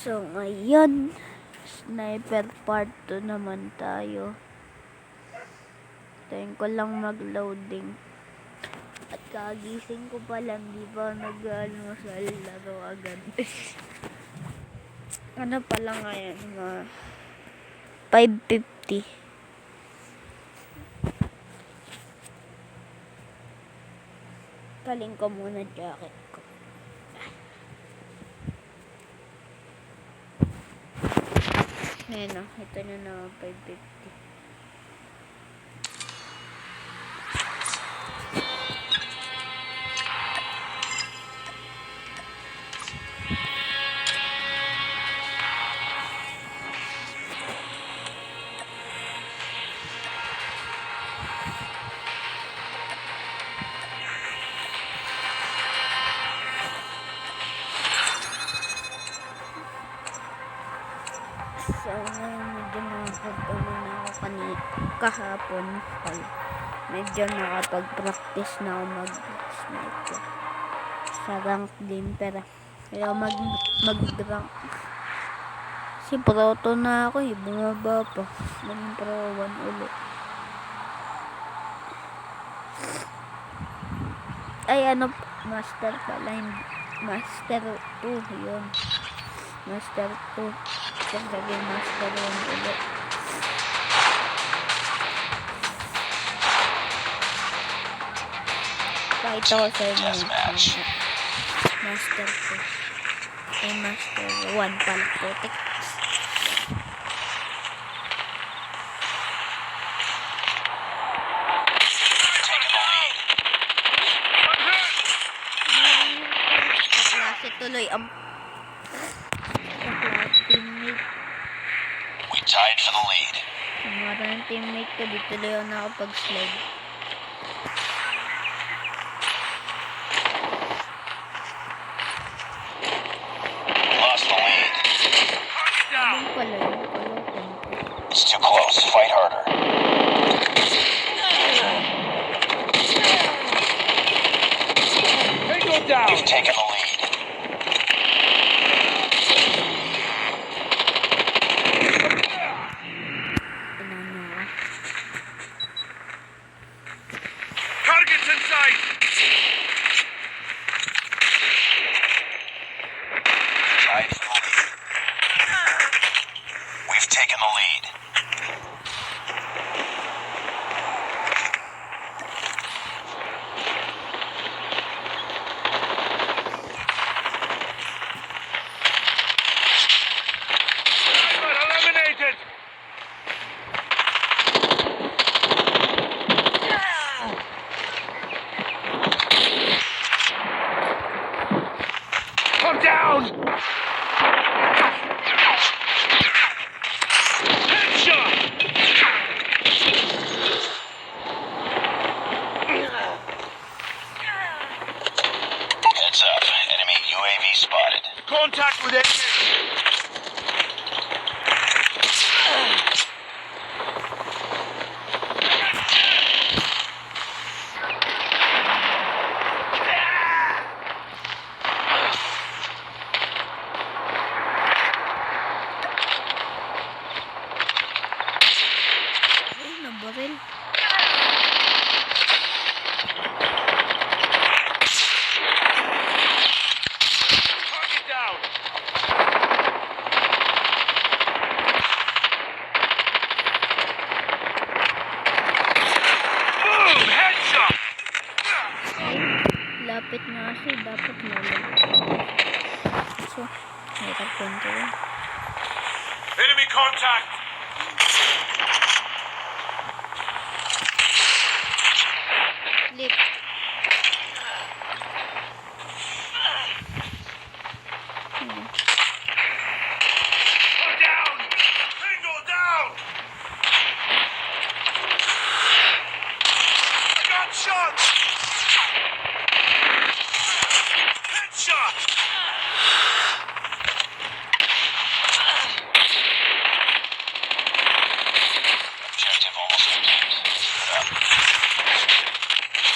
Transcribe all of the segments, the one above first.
So, ngayon, sniper part 2 naman tayo. Tayo ko lang mag-loading. At kagising ko pa lang, di ba nag-almusal, laro agad. Ano pa lang ngayon, mga 5:50. Paling ko muna jacket ko. Ayan o, ito na 5:50. So, ngayon medyo nakapag-ano na ako kahapon. Medyo nakapag-practice na ako mag-sniper. Sa rank din, pero kaya mag-rank. Kasi pro 2 na ako bumaba pa. Maging pro 1 ulit. Ay, ano, master pala. Master 2, yun. Master 2. Kasi master 1 ulit. Pakita ko sa inyo. Master 2. Ay, master 1 pala. Putik. Kaklase tuloy ang teammate. We tied for the lead. Maraming teammate ko, di tuloy ako nakapag-slide. Lost the lead. Anong pala yun? It's too close. Fight harder. You've taken the lead. Targets in sight. Tied for the lead. We've taken the lead. Eliminated. Come down! Headshot! Heads up. Enemy UAV spotted. Contact with enemy. Nabaril. Target down. Boom! Headshot! Lapit nga kasi, dapat malag. So, hirap control. Enemy contact! Click. Go down! Single down! I got shot! Headshot! Objective almost complete. Keep it up.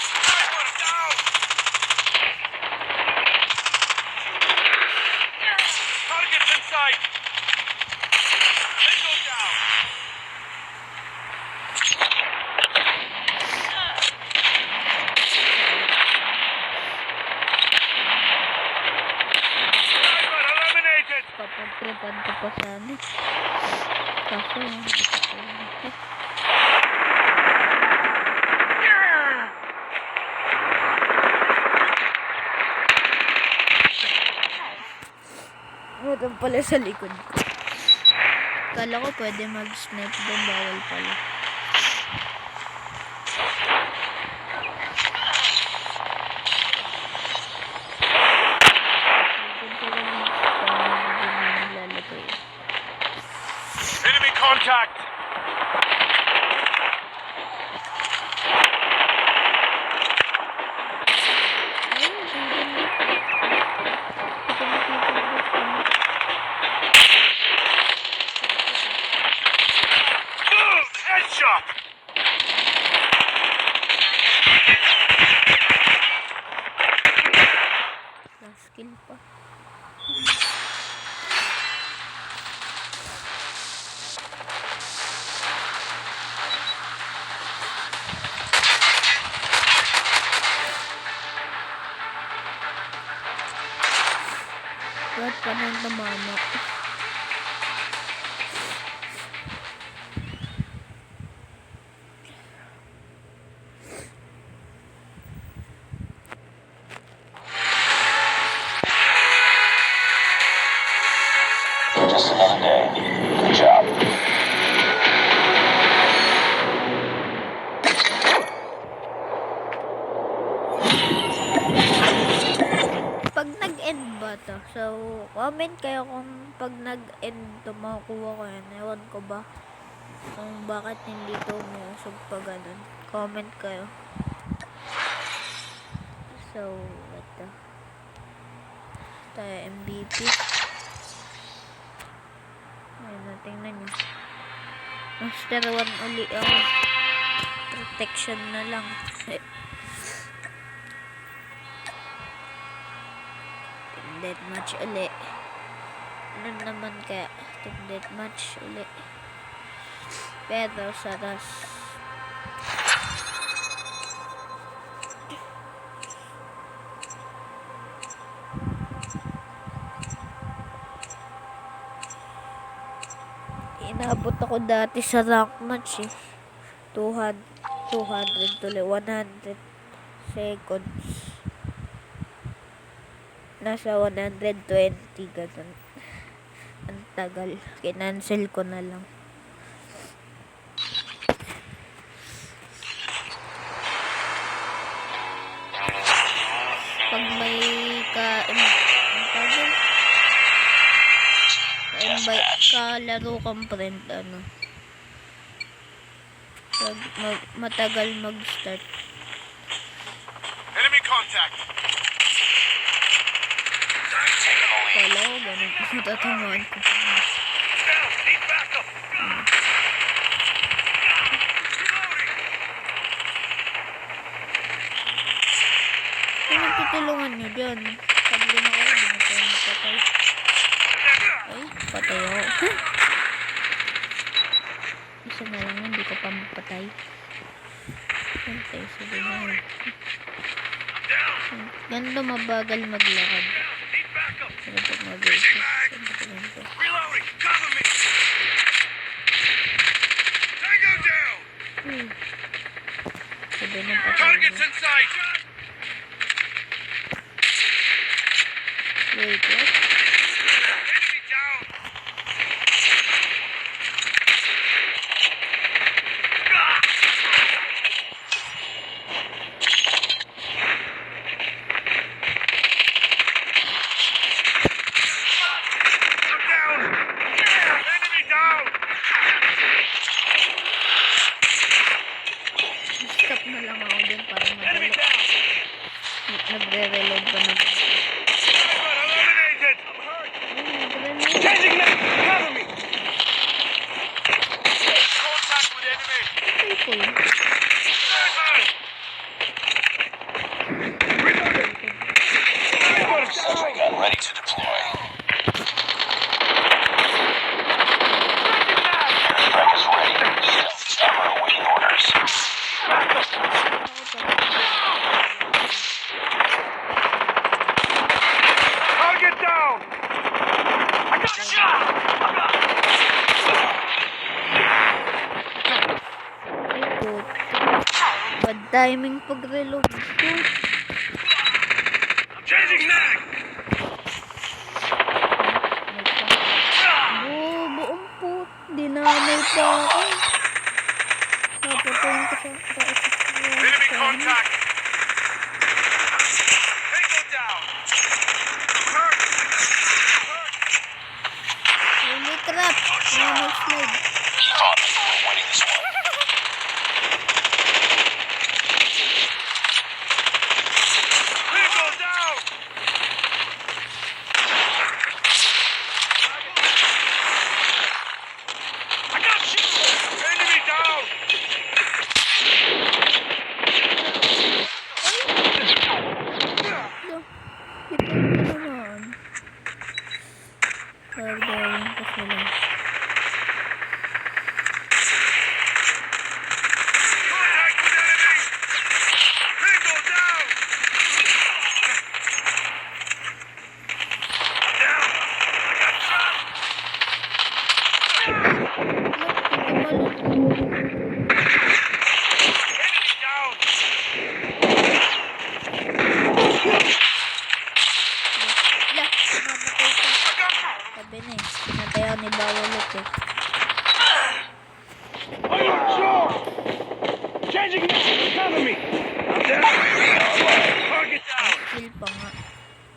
Sniper down! Targets in sight! Napagtripan ko pa sana. Kaso, meron pala sa likod ko. Kala ko pwede mag-snipe doon, bawal pala. Enemy contact! Boom! Headshot! Last kill pa. Ba't pa nang namama? Just another day. Good job. Pag nag-end ba to? So, comment kayo kung pag nag-end to, makukuha ko yan. Ewan ko ba kung bakit hindi to umusog pa ganun. Comment kayo. So, ito. Tayo MVP. Ayun, tingnan nyo. Master 1 uli ako. Protection na lang. Team deathmatch uli. Ano naman kaya? Team deathmatch uli. Pero saras. Inabot ako dati sa rank match eh. 200 tuloy, 100 seconds. Nasa 120 ganun. Ang tagal. Kinancel ko na lang. Pag may kalaro kang friend, matagal mag-start. Enemy contact! Kala ko ganun. Matatamaan ko. Down! Need backup! Kung tutulungan nyo dyan, pag din ako, hindi na tayo matatay. Ay, patay ako. Isa na lang, hindi ko pa mapatay. Pantay, sige na. Ganito mabagal maglakad. Pero pag mag-isip, ganito. Reloading! Cover me! Tango down! Sabi ng patay Targets mo. in sight! Wait, what? Enemy down! I'm down! Enemy down! Stop na lang ako dun para Enemy madali. down! Nagre-reload pa na. Sniper eliminated! I'm hurt! Nagre-reload. Changing left! Cover me! Contact with enemy! Ay, cool. Sniper! Sentry gun ready to deploy. Airstrike is ready. Stealth chopper awaiting orders. Target down! I got Ay, put. Bad timing pag-reload ko. Changing mag! Buong put. Dinamay pa ako. Napatayin ko sa Enemy contact! Tango down! Holy crap. May slide. Keep on me. We're winning this one. Tango down! I got you! Enemy down! Ito. Ito naman. Pagdawin ko sila. Contact with enemy! Tango down! Down! I got shot! Enemy down! Wala, mamatay ka. I got you! Sabi na eh. Pinatay ako ni Bawalot eh. I got shot! Changing mag! Cover me! I'm down! Target down! Kill pa nga.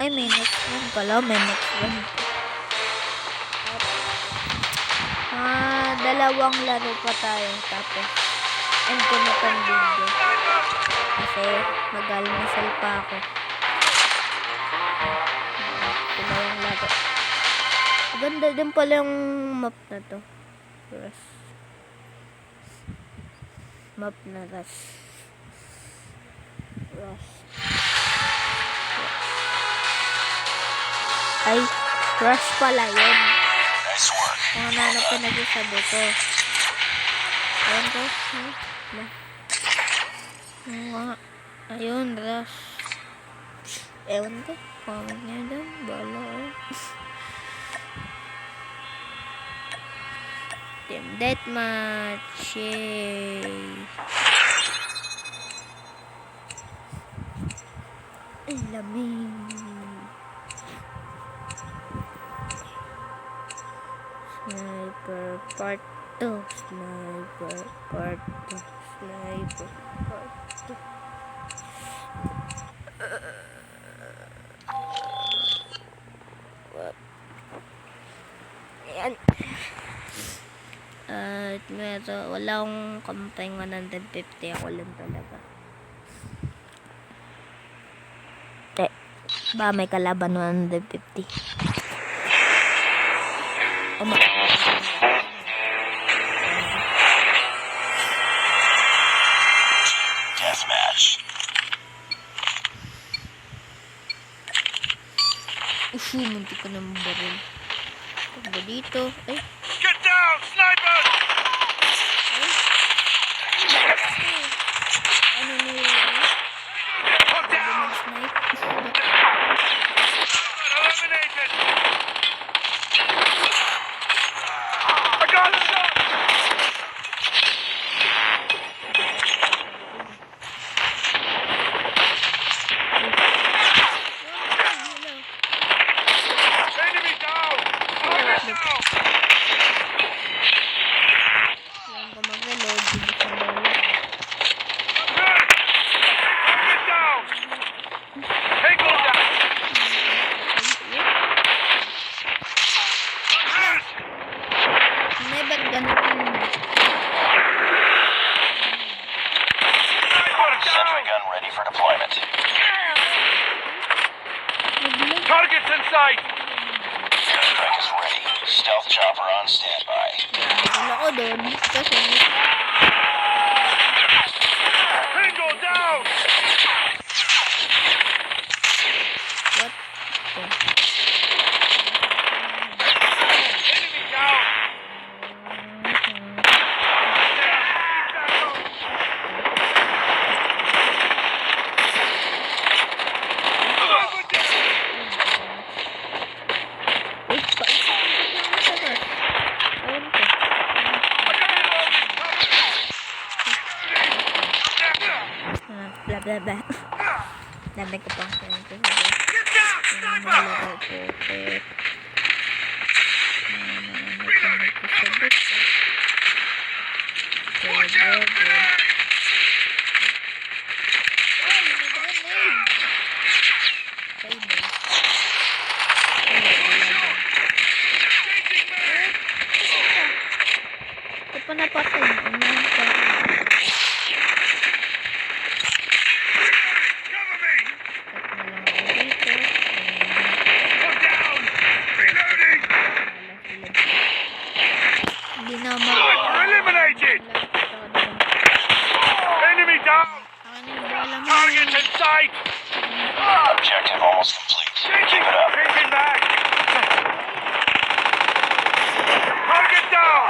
Ay, may next one pala. May next one. Dalawang laro pa tayo. Tapos, end ko na tong video. Kasi, mag-almasal pa ako. Dalawang laro. Ganda din pala yung map na to. Rust. Map na Rust. Rust. Ay, Rush pala yun. Nice work. Kung ano pa nagsasabi ko. Ayun ko. Ayun, Rush. Ewan ko. Comment nyo dun. Bala ko. Team Deathmatch. Yay. Ang lamig. Sniper part 2. Sniper part 2. Sniper part 2. Ayan. At wala akong kampeng 150. Ako lang talaga. Ba may kalaban 150. Deathmatch. Munti ko na mabaril. Pagba dito. Ay. Get down, sniper! Ano na yun? Put down! Snipe. Eliminated! I got shot! Enemy down! Target down! Yan ko mag-reload. Hindi ko na Target down! Tango down! never ganun. Sentry gun ready for deployment. Naglag. Targets in sight! Airstrike is ready. Stealth chopper on standby. Wala ko doon. Kasi Tango down! what? Enemy down! Uy, paisip Dami ko pang kwento sa guys. Get down, Yung sniper! malaro puppet. Nagkakalit ko sa bit. Watch out, grenade! Changing mag! Ito pa napatay na. Unahan pa. Cover me! Stop na lang ako dito. One down! Reloading! Hindi na Sniper eliminated! Enemy down! Target in sight! Objective almost complete. Changing up! Changing back! Target down!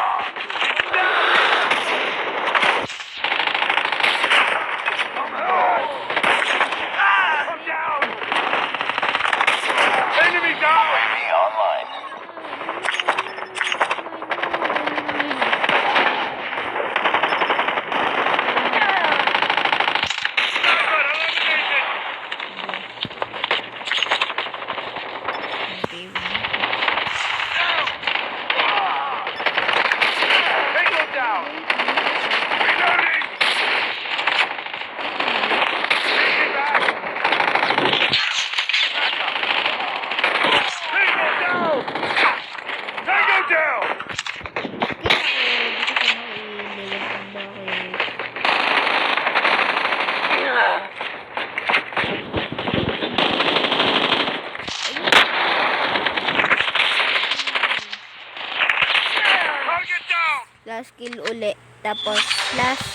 I'm down! Enemy down! UAV online. Sniper eliminated! Tango down! Reloading! Changing back! Back up! Tango down! Tango down! Target down! Last kill uli. Tapos, last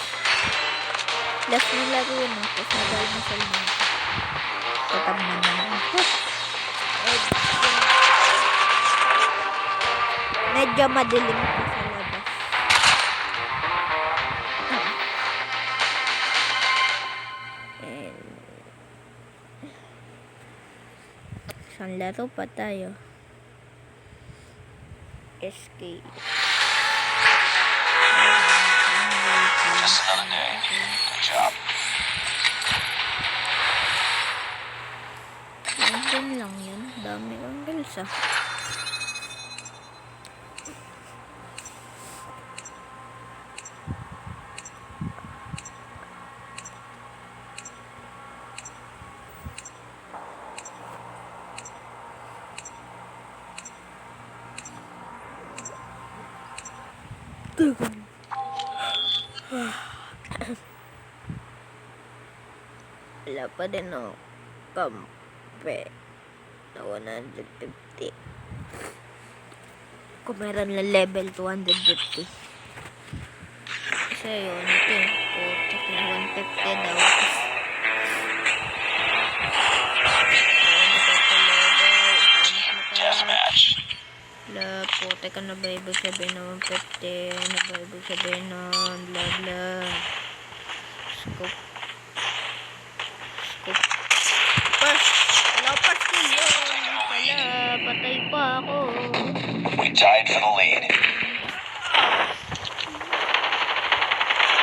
na laro na. Tapos, nagal na tatag na naman. Medyo madilim pa sa labas. And, isang laro pa tayo. SK. Just another day. Good job. Nandun lang yun. Dami kang kills ah. Wala pa din ako kampe na 150. Kung meron na level 250. Kasi yun, ito eh. Putik na 150 daw. Deathmatch. Bla, putik ka na ba ibig sabihin na 150? Ano ba ibig sabihin nun? Bla bla. Scoop. Pas! Wala pa skill yun. Wala, patay pa ako. We tied for the lead.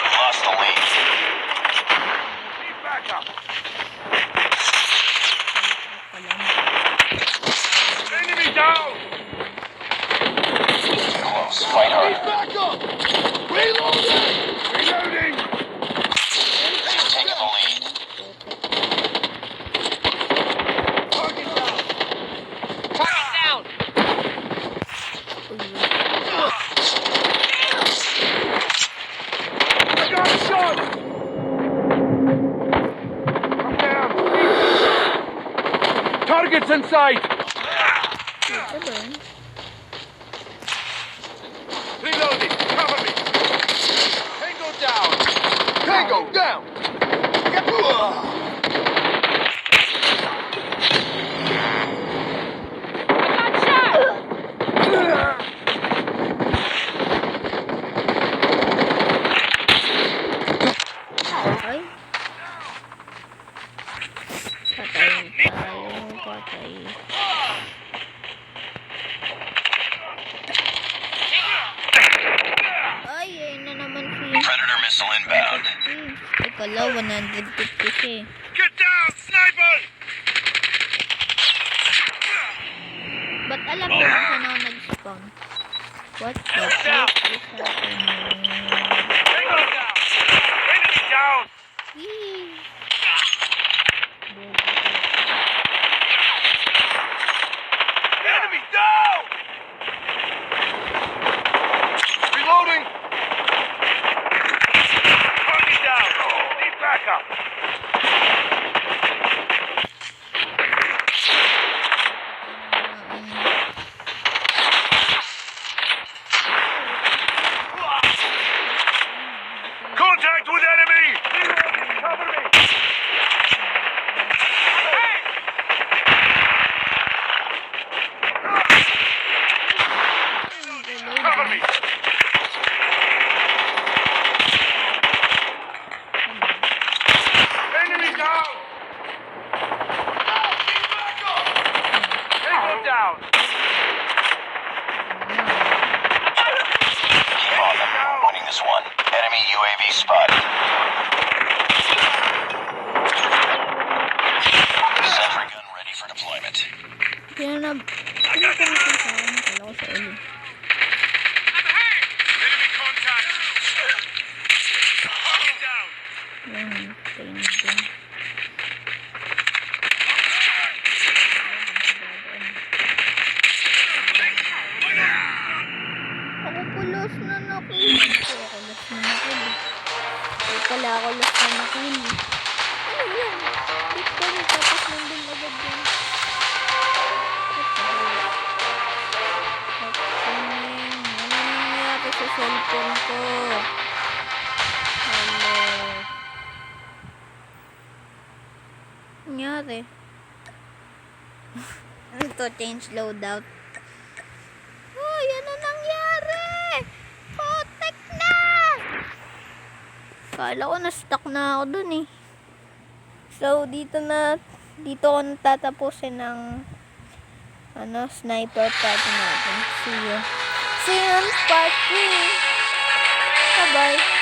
Lost the lead. Need backup! Enemy down! Close. Fight hard. backup! Reloading! Reloading! They've taken the lead. Target down! Target down! I got a shot! I'm down! Target's in sight! Ito ba yun? Reloading! Cover me! Tango down! Tango down! Ay. Patay tayo. Patay. Ay, ayun na naman si... Predator missile inbound. Teka lang, 150 siya eh. Get down, snipers! Alam mo kung saan ako nag-spawn. What the fuck is happening? Tango down! Enemy down! Yee! Enemy down! Reloading! Target down! Need backup! Contact with enemy! Reloading! Cover me! Hey! Cover me! Enemy down! Tango down! Keep on them. We're winning this one. Enemy UAV spotted. Sentry gun ready for deployment. Kaya ko sa akin. Kala ko sa ulo. Enemy contact! Target down! Ayun, tayo na dun. Ako pulos na nakill. Ako los na nakill. Ay pala ako los na nakill. Ano yan? Victory tapos nandun agad yun. Ano nangyari sa cellphone ko? Hello. Nangyari? Ito, change loadout. Oh, yan na nangyari! Kotek na! Kala ko na-stuck na ako dun eh. So, dito ako natatapusin ng sniper party natin. See you. See you on part 3. Bye-bye.